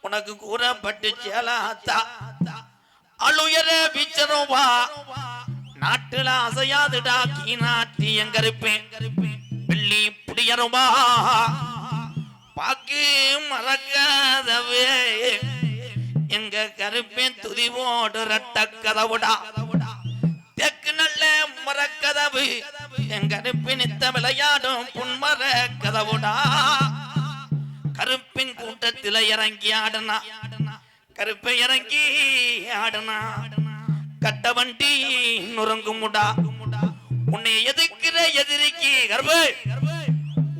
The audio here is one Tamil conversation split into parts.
உனக்கு கூறப்பட்டு சேலாத்தா அழுயர பிச்சருவா நாட்டுல அசையாதுடா கீநாட்டி எங்க இருப்பேன் வெள்ளி புடியருவா பாக்கு மறக்காதவே எங்க கருப்பேன் துதிவோடு ரட்ட கதவுடா தெற்கு நல்ல மரக்கதவு எங்க கருப்பின் நித்த விளையாடும் புன்மர கதவுடா கருப்பின் கூட்டத்தில் இறங்கி ஆடுனா கருப்பை இறங்கி ஆடுனா கட்ட வண்டி நுறங்குமுடா உன்னை எதிர்க்கிற எதிரிக்கு கருப்பு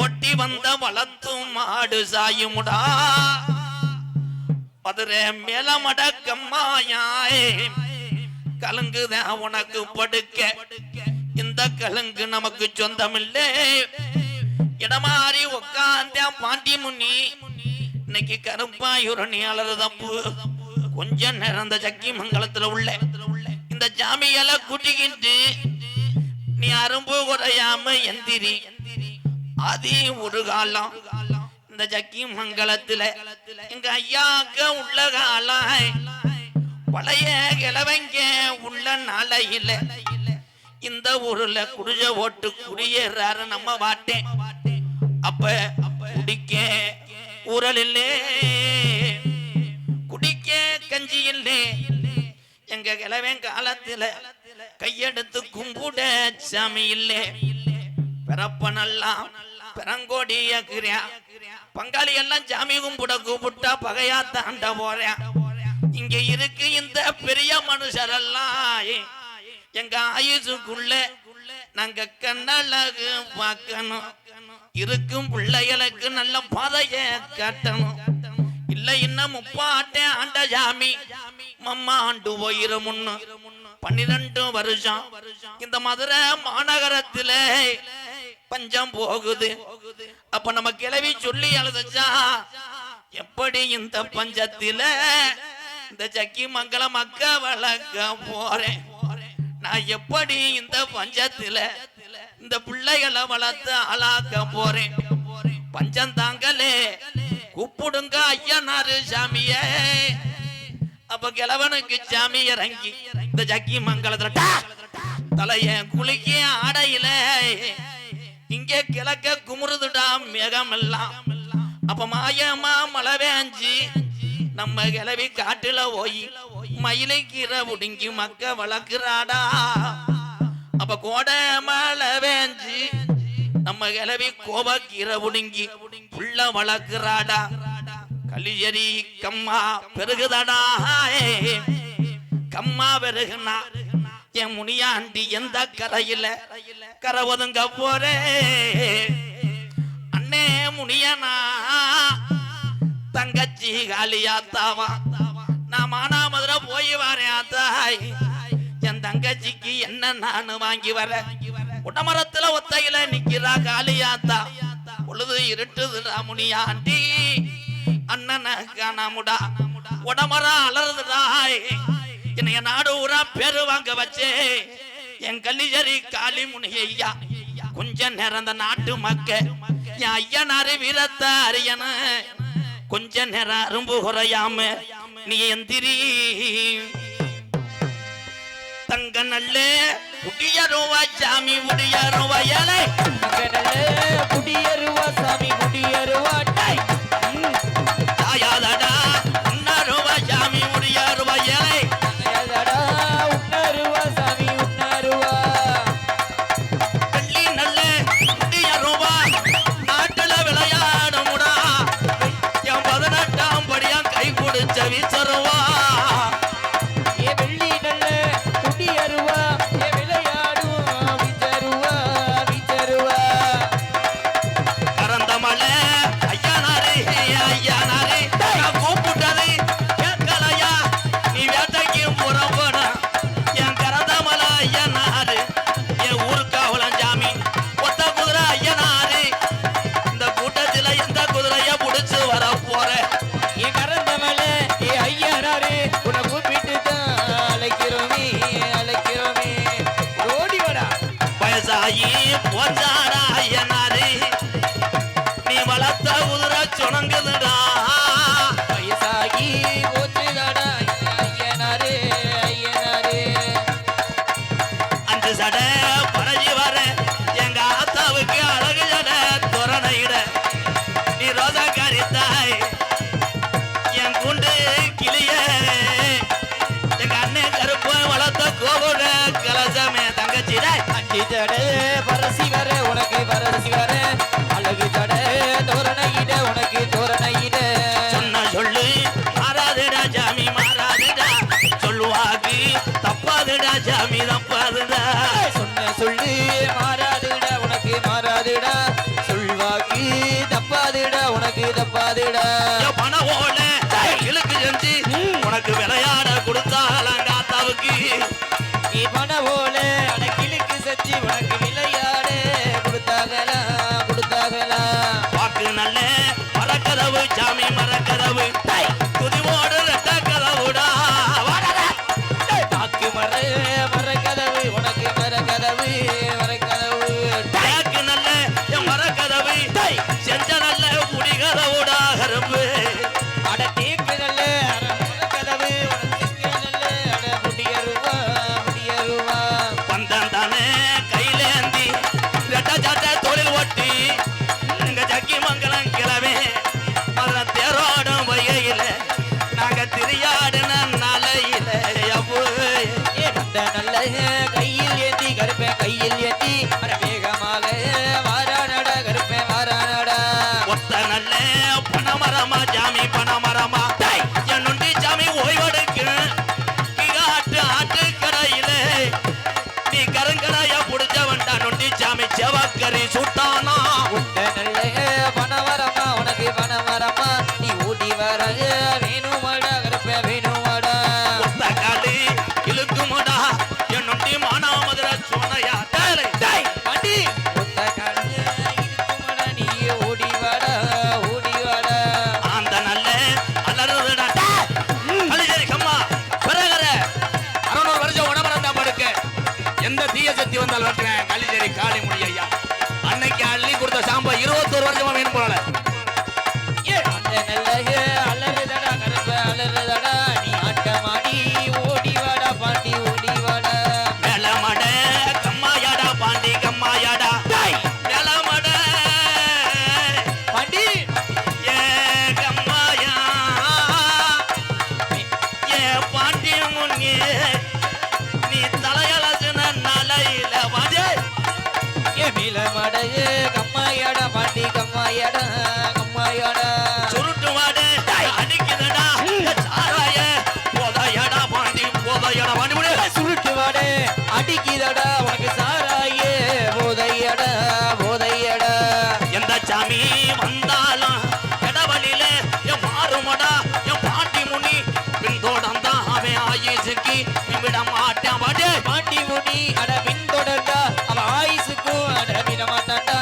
ஓட்டி வந்த வளர்த்தும் மாடு சாயுமுடா மதுரை மேலமடக்கம்மாயாய் கலங்குதான் உனக்கு படுக்க இந்த கலங்கு நமக்கு சொந்தமில்லை இடமாறி உட்கார்ந்த பாண்டி முன்னி இன்னைக்கு கருப்பாயுரணி அலறு தப்பு கொஞ்ச நேரம் இந்த சக்கி மங்கலத்துல உள்ள இந்த ஜாமியால கூட்டிக்கிட்டு நீ அரும்பு குறையாம எந்திரி அதே ஒரு காலம் இந்த சக்கி மங்கலத்துல எங்க ஐயாக்க உள்ள காலம் பழைய கிழவங்க உள்ள நாளையில இந்த ஊர்ல குடிஜ ஓட்டு குடியேறாரு நம்ம வாட்டேன் அப்ப குடிக்க ஊரல் இல்லே குடிக்க கஞ்சி இல்லே எங்க கிழவன் காலத்துல கையெடுத்து கும்பிட சாமி இல்லே பிறப்ப நல்லா பெரங்கோடிய பங்காளி எல்லாம் சாமி கும்பிட கூப்பிட்டா பகையா தாண்ட போறேன் இங்க இருக்கு இந்த பெரிய மனுஷரெல்லாம் எங்க ஆயுசுக்குள்ள நாங்க கண்ணழகு பார்க்கணும் இருக்கும் பிள்ளைகளுக்கு நல்ல பாதைய காட்டணும் இல்ல இன்னும் முப்பாட்டே ஆண்ட ஜாமி மம்மா ஆண்டு போயிரும் 12 வருஷம் இந்த மதுரை மாநகரத்துல பஞ்சம் போகுது அப்ப நம்ம கிளவி சொல்லி அழுதச்சா எப்படி இந்த பஞ்சத்தில இந்த சக்கி மங்கள மக்க வளர்க்க போறேன் நான் எப்படி இந்த பஞ்சத்தில இந்த பிள்ளைகளை வளர்த்து ஆளாக்க போறேன் பஞ்சம் தாங்களே கூப்பிடுங்க ஐயனாரு சாமியே அப்ப கிழவனுக்கு சாமி இறங்கி இந்த சக்கி மங்களத்துல தலைய குளிக்க ஆடையில இங்க கிழக்க குமுறுதுடா மேகம் எல்லாம் அப்ப மாயமா மழை வேஞ்சி நம்ம கிளவி காட்டுல போய் மயிலை கீரை உடுங்கி மக்க வளர்க்கிறாடா அப்ப கோடை மழை வேஞ்சி நம்ம கிளவி கோபக்கீரை உடுங்கி புள்ள வளர்க்கிறாடா கலியரி கம்மா பெருகுதடா கம்மா பெருகுனா என் முனியாண்டி எந்த கரையில கரை ஒதுங்க போறே அண்ணே முனியனா தங்கச்சி காலியாத்தாவா நான் மானாமதுரை போய் வரேன் ஆத்தாய் என் தங்கச்சிக்கு என்ன நானு வாங்கி வர உடமரத்துல ஒத்தையில நிக்கிறா காலியாத்தா பொழுது இருட்டுதுடா முனியாண்டி அண்ணன காணாமுடா உடமரம் அலறுதுடாய் என்னைய நாடு ஊரா பேரு வாங்க வச்சே என் கல்லிஜரி காளி முனியா கொஞ்ச நேரம் அந்த நாட்டு மக்க என் ஐயனாரு வீரத்தை அறியன கொஞ்ச நேரம் அரும்பு குறையாம நீ எந்திரி தங்க நல்ல குடியருவா சாமி குடியருவா ஏழை குடியருவா சாமி குடியருவா தாயாதடா உன்னருவா சாமி குடியருவா ஏழை உன்னருவா சாமி உன்னருவா வெள்ளி நல்ல குடியருவா நாட்டுல விளையாடுமுடா என் 18ஆம் படியா கை கொடுச்ச வீச்சருவா மலை வேணுமாடா கருப்ப வேணுமாடா ஒத்த காலு இழுக்குமாடா என் நொண்டி மானாமதுரை சோனையா பாண்டி ஒத்த காலு இருக்குமாடா நீ ஓடி வாடா அந்த நல்ல அலறுடா கலிஜரி கம்மா பிறகர 600 வருஷம் உடம்பரந்தா படுக்க எந்த தீய சக்தி வந்தால் வெட்டுறேன் கலிஜரி காளி முடி ஐயா அன்னைக்கு அள்ளி கொடுத்த சாம்பா 21 வருஷமா வேணும் போல அந்த நல்ல அலறுதடா கருப்ப அலறுதடா நீ ஆட்டமாடி ஓடி வாடா பாண்டி ஓடி வாடா மேலமட கம்மாயாடா பாண்டி கம்மாயாடா மேலமட பாண்டி ஏ கம்மாயா ஏ பாண்டி முன்னே நீ தலையலசுன நலையில வாடே ஏ மீளமடையே கம்மாயாடா பாண்டி கம்மாயாடா கம்மாயாடா சுருட்டு வாடே அடிக்குதடா சாராய போதையடா பாண்டி முடி சுருட்டு வாடே அடிக்குதடா உனக்கு சாராயே போதையடா போதையடா எந்த சாமி வந்தாலும் கடவழியில என் மாறுமடா என் பாண்டி முனி பின்தோடந்தா அவன் ஆயுசுக்கு விட மாட்டான் வாடே பாண்டி முனி அட பின்தொடர்ந்தா அவ ஆயுசுக்கும் அட விட மாட்டான்டா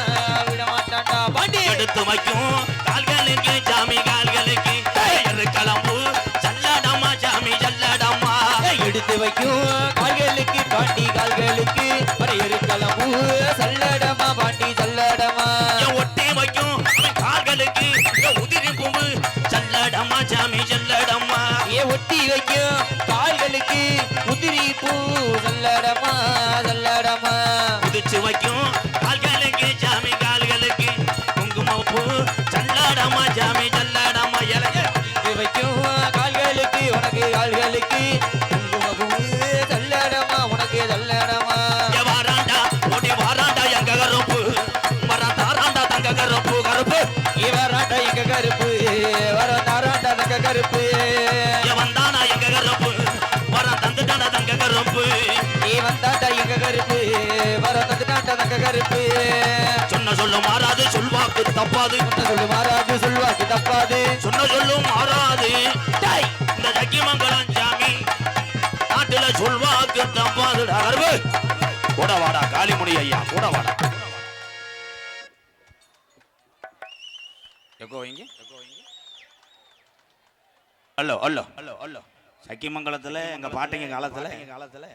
பாண்டி எடுத்து வைக்கும் கால்களுக்கு சாமி கால்களுக்கு கிளம்பு சல்லடமா சாமி சல்லடமா எடுத்து வைக்கும் கால்களுக்கு பாண்டி கால்களுக்கு வரையறு கிளம்பு சல்லடமா பாண்டி சல்லடமா ஒட்டி வைக்கும் கால்களுக்கு உதிரி பூம்பு சல்லடமா சாமி சல்லடமா ஒட்டி வைக்கும் கால்களுக்கு உதிரி பூ சல்லடமா சல்லடமா உதிச்சு வைக்கும் கால்களுக்கு சாமி கால்களுக்கு குங்குமப்பூ சல்லடமா சாமி சல்லடமா எடுத்து வைக்கும் கால்களுக்கு உனக்கு கால்களுக்கு குங்குமப்பூ சல்லடமா உனக்கு சல்லடமா வாராண்டா ஓடி வாராண்டா எங்க கருப்பு மரம் தாராண்டா தங்க கருப்பு கருப்பு இவராண்டா எங்க கருப்பு வர தாராண்டா தங்க கருப்பு வந்தானா எங்க கருப்பு மரம் தந்துட்டாண்டா தங்க கருப்பு நீ வந்தாண்டா எங்க கருப்பு வர தந்துட்டாண்டா தங்க கருப்பு சொன்ன சொல்லு மாறாது சொல்வாக்கு தப்பாது சொல்லு மாறாது சொல்வாக்கு தப்பாது சொன்ன சொல்லும் மாறாது இந்த சக்கிமங்கலம் சாமி நாட்டுல சொல்வாக்கு தப்பாதுடா கருப்பு கூட வாடா காளிமுடி ஐயா கூட வாடா அல்லோ அல்லோ அல்லோ அல்லோ சக்கிமங்கலத்துல எங்க பாட்டிங்க காலத்துல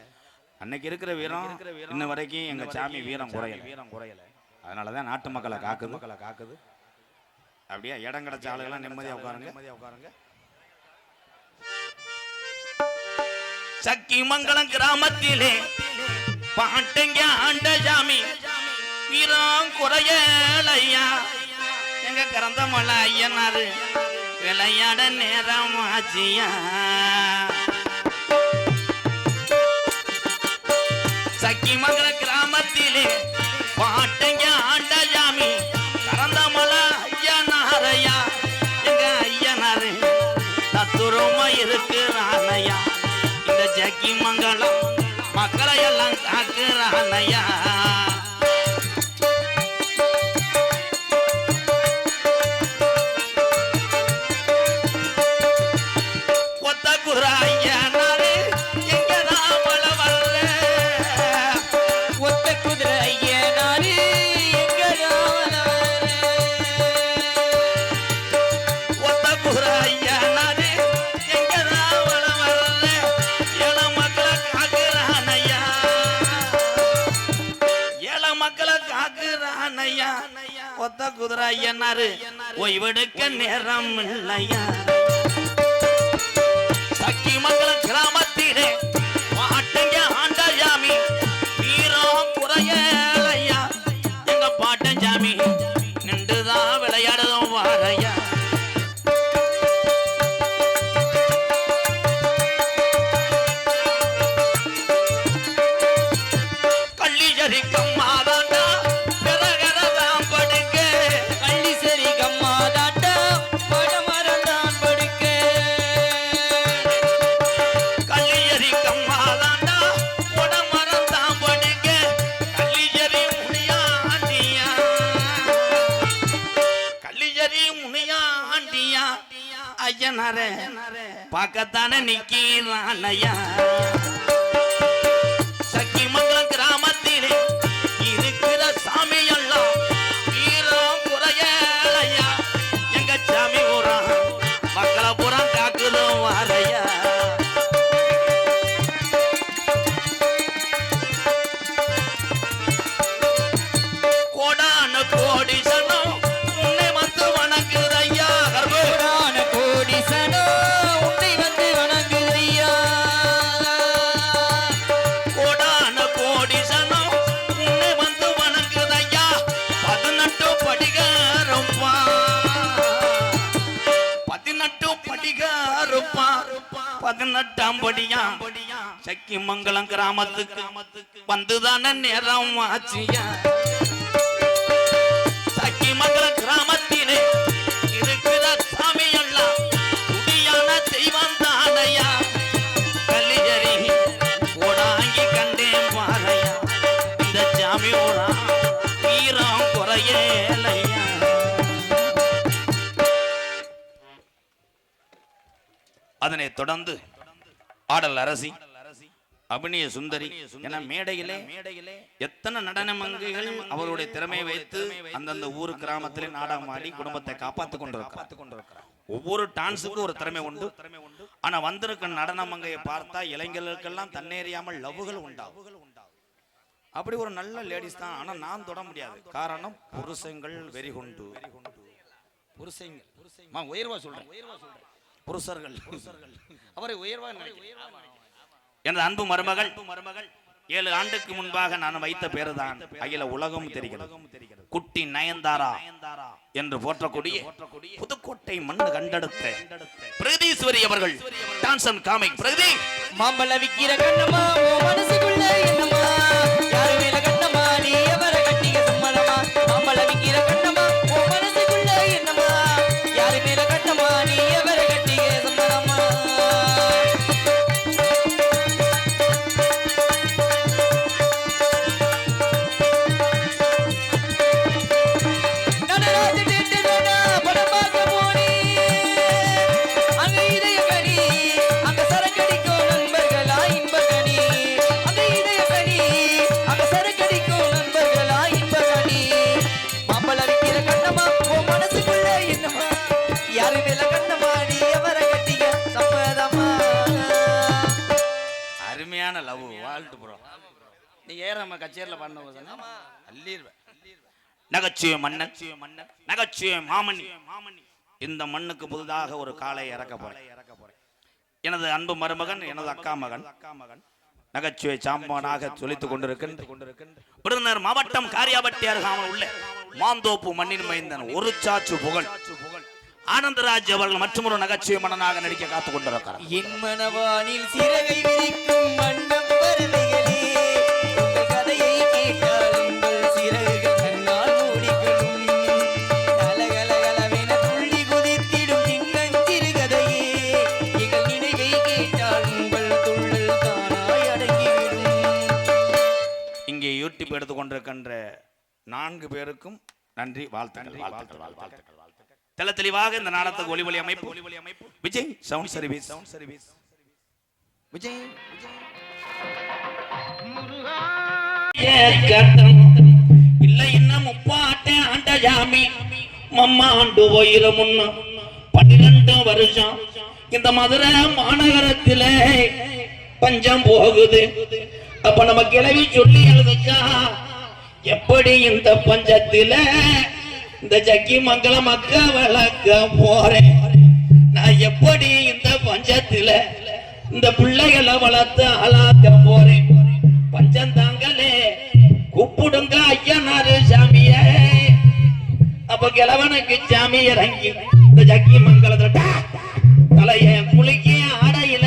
அன்னைக்கு இருக்கிற வீரம் இன்ன வரைக்கும் எங்க சாமி வீரம் குறையல அதனாலதான் நாட்டு மக்களை காக்குது அப்படியே இடம் கிடைச்ச ஆளுகெல்லாம் நிம்மதியா உட்காருங்க சக்கிமங்கலம் கிராமத்திலே பாட்டங்க ஆண்ட சாமி வீரம் குறையலையா எங்க கறந்த மலை ஐயனாரு விளையாட நேரம் ஆச்சியா சக்கிமங்கல கிராமத்திலே பாட்டங்க ஆண்ட சாமி கறந்த மலை ஐயனாரையா எங்க ஐயனாரு தத்துரமா இருக்கிறானையா இந்த சக்கிமங்கலம் மக்களை எல்லாம் காக்குறானையா ஒத்த குதிரை ஐயனாரு ஓய்வெடுக்க நேரம் இல்லையா சக்கிமங்கலம் கிராமத்திலே பாட்டங்க ஆண்ட சாமி வீரம் குறையலையா எங்க பாட்டன் சாமி நின்றுதான் விளையாடுதும் வாரையா கள்ளி சரி கம்மா தாண்டா படமரம் தான் படு பார்க்கத்தானே நிக்கிறானையா சக்கிமங்கலம் கிராமத்திலே இருக்கிற சாமி எல்லாம் வீரம் குறையலையா எங்க சாமி ஊரா மக்களை புறம் காக்குதும் வாரையா கோடான கோடி சனம் உன்னை வந்து வணங்குதையா கோடான கோடி சனம் உன்னை வந்து வணங்குதையா கோடான கோடி சனம் உன்னை வந்து வணங்குதையா 18 படிகாரப்பா 18 படிகாரப்பா 18ஆம் படியா சக்கிமங்கலம் கிராமத்துக்கு வந்துதான நேரம் ஆச்சியா சக்கிமங்கலம் கிராமத்திலே இருக்கிற சாமி எல்லாம் துடியான தெய்வம் தானையா கலிஜரி ஓடாங்கி கண்டேன் பாறையா இந்த சாமி ஓடா வீரம் குறையலையா அதனை தொடர்ந்து ஆடல் அரசி அபிநய சுந்தரி என மேடையிலே எத்தனை நடன மங்கைகள் அவருடைய திறமையை வைத்து அந்தந்த ஊர் கிராமத்திலே நாடகம் ஆடி குடும்பத்தை காப்பாற்றிக் கொண்டிருக்கிறார் ஒவ்வொரு டான்ஸுக்கும் ஒரு திறமை உண்டு ஆனா வந்திருக்க நடன மங்கையை பார்த்தா இளைஞர்களுக்கெல்லாம் தன்னேறியாமல் லவ்வுகள் உண்டாகும் அப்படி ஒரு நல்ல லேடிஸ் தான் ஆனா நான் தொட முடியாது காரணம் புருஷங்கள் வெறி கொண்டு புருஷங்கள் உயர்வா சொல்றேன் புருஷர்கள் அவரை உயர்வா எனது அன்பு மருமகள் 7 ஆண்டுக்கு முன்பாக நான் வைத்த பேருதான் அகில உலகம் தெரிகிறது குட்டி நயன்தாரா என்று போற்றக்கூடிய புதுக்கோட்டை மண்ணு கண்டெடுத்த பிரகதீஸ்வரி அவர்கள் டான்ஸ் அண்ட் காமிக் பிரகதி மாம்பழ விக்கிற கண்ணம்மா ஓ மனசுக்குள்ள என்னம்மா யாரு மேல கண்ணம்மா நீ அவரை கட்டிக்க சம்மதமா மாம்பழ விக்கிற கண்ணம்மா ஓ மனசுக்குள்ள என்னம்மா யாரு மேல கண்ணம்மா நீ அவரை கட்டிக்க சம்மதமா லவ் வாழ்த்து ப்ரோ நீங்க ஏறமா கச்சேரியில பாடுன நகைச்சுவை மன்னன் நகைச்சுவை மாமணி இந்த மண்ணுக்கு புதிதாக ஒரு காலை இறக்க போறேன் எனது அன்பு மருமகன் எனது அக்கா மகன் நகைச்சுவை சாம்பனாக சொல்லித்துக் கொண்டிருக்கின்ற விருதுநகர் மாவட்டம் காரியாபட்டி அருகாமல் உள்ள மாந்தோப்பு மண்ணின் மைந்தன் ஒரு சாச்சு புகழ் ஆனந்தராஜ் அவர்கள் மற்றொரு நகைச்சுவை மன்னனாக நடிக்க காத்துக் கொண்டிருக்கிறார் என் மனவானில் சிறகை விரிக்கும் மண்டம் பறவைகளே உங்கள் கதையை கேட்டால் உங்கள் சிறகுகள் கண்ணால் மூடிக்கொள்ளும் கலகலகலவென துள்ளி குதித்திடும் சின்னஞ்சிறு கதையே எங்கள் நினைவை கேட்டால் உங்கள் துள்ளல் தானாய் அடங்கிவிடும் இங்கே யூடியூப் எடுத்துக் கொண்டிருக்கின்ற 4 பேருக்கும் நன்றி வாழ்த்துக்கள் தெல தெளிவாக இந்த நாடகத்துக்கு ஒளிவொலி அமைப்பு விஜய் சவுண்ட் சர்வீஸ் விஜய் இல்ல இன்னும் முப்பாட்டே ஆண்ட ஜாமி மம்மா ஆண்டு போயிர முன்ன 12 வருஷம் இந்த மதுரை மாநகரத்தில பஞ்சம் போகுது அப்ப நம்ம கிளவி சொல்லி எழுதுச்சா எப்படி இந்த பஞ்சத்தில இந்த சக்கிமங்கல மக்க வளர்க்க போறேன் நான் எப்படி இந்த பஞ்சத்துல இந்த பிள்ளைகளை வளர்த்து ஆளாக்க போறேன் பஞ்சம் தாங்களே கூப்பிடுங்க ஐயனாரு சாமிய அப்ப கிழவனுக்கு சாமி இறங்கி இந்த சக்கிமங்கலத்துல தலைய குளிக்க ஆடையில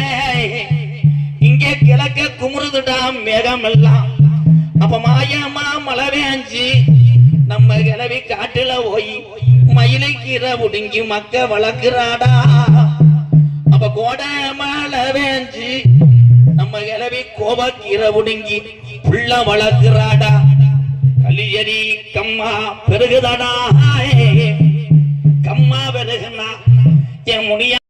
இங்கே கிழக்க குமுறுதுடா மேகம் எல்லாம் அப்ப மாயமா மழை வேஞ்சி நம்ம கிளவி காட்டுல போய் மயிலுக்கீரை உடுங்கி மக்க வளர்க்கிறாடா அப்ப கோடை மழை வேஞ்சி நம்ம கிளவி கோபக்கீரை உடுங்கி புள்ள வளர்க்கிறாடா கலியரி கம்மா பெருகுதாடா கம்மா பெருகுனா என் முடிய